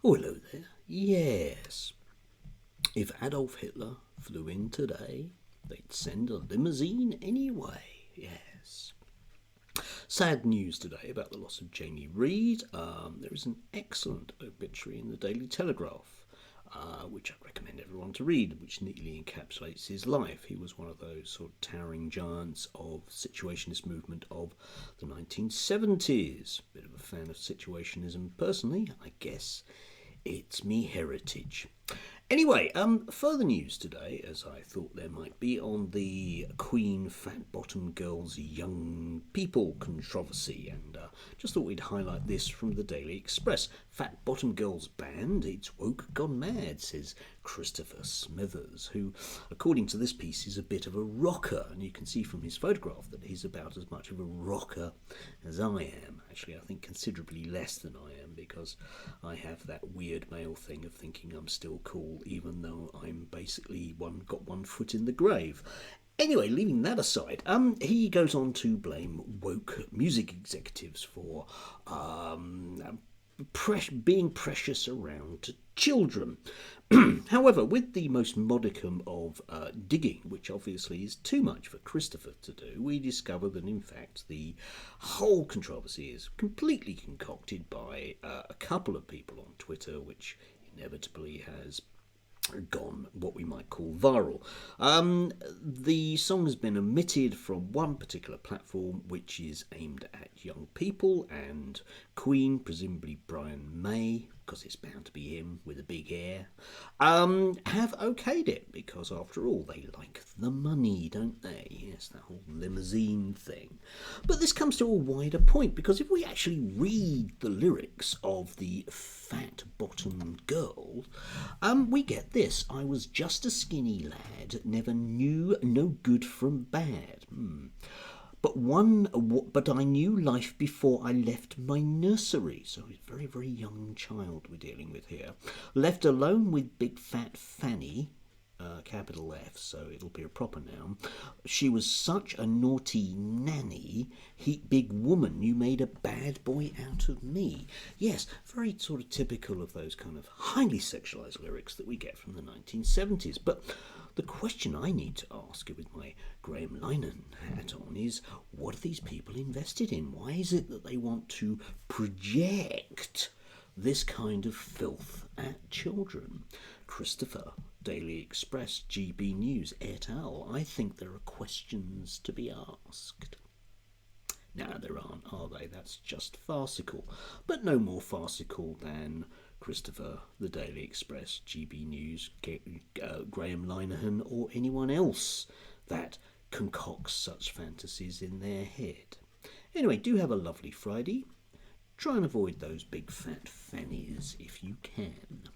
Oh, hello there. Yes. If Adolf Hitler flew in today, they'd send a limousine anyway. Yes. Sad news today about the loss of Jamie Reed. There is an excellent obituary in the Daily Telegraph, which I'd recommend everyone to read, which neatly encapsulates his life. He was one of those sort of towering giants of situationist movement of the 1970s. Bit of a fan of situationism personally, I guess. It's me heritage. Anyway, further news today, as I thought there might be, on the Queen Fat Bottom Girls Young People controversy, and just thought we'd highlight this from the Daily Express. Fat Bottom Girls banned, it's woke gone mad, says Christopher Smithers, who, according to this piece, is a bit of a rocker, and you can see from his photograph that he's about as much of a rocker as I am. Actually, I think considerably less than I am, because I have that weird male thing of thinking I'm still cool, even though I'm basically got one foot in the grave. Anyway, leaving that aside, he goes on to blame woke music executives for being precious around children. However, with the most modicum of digging, which obviously is too much for Christopher to do, we discover that in fact the whole controversy is completely concocted by a couple of people on Twitter, which inevitably has gone what we might call viral. The song has been omitted from one particular platform, which is aimed at young people, and Queen, presumably Brian May, because it's bound to be him with a big hair, have okayed it, because after all, they like the money, don't they? Yes, that whole limousine thing. But this comes to a wider point, because if we actually read the lyrics of the Fat Bottom Girl, we get this. I was just a skinny lad, never knew no good from bad. But I knew life before I left my nursery. So it's a very, very young child we're dealing with here. Left alone with big fat Fanny, capital F, so it'll be a proper noun. She was such a naughty nanny, big woman, you made a bad boy out of me. Yes, very sort of typical of those kind of highly sexualised lyrics that we get from the 1970s. But the question I need to ask with my Graham Linehan hat on is, what are these people invested in? Why is it that they want to project this kind of filth at children? Christopher, Daily Express, GB News, et al. I think there are questions to be asked. Now, there aren't, are they? That's just farcical. But no more farcical than Christopher, the Daily Express, GB News, Graham Linehan, or anyone else that concocts such fantasies in their head. Anyway, do have a lovely Friday. Try and avoid those big fat fannies if you can.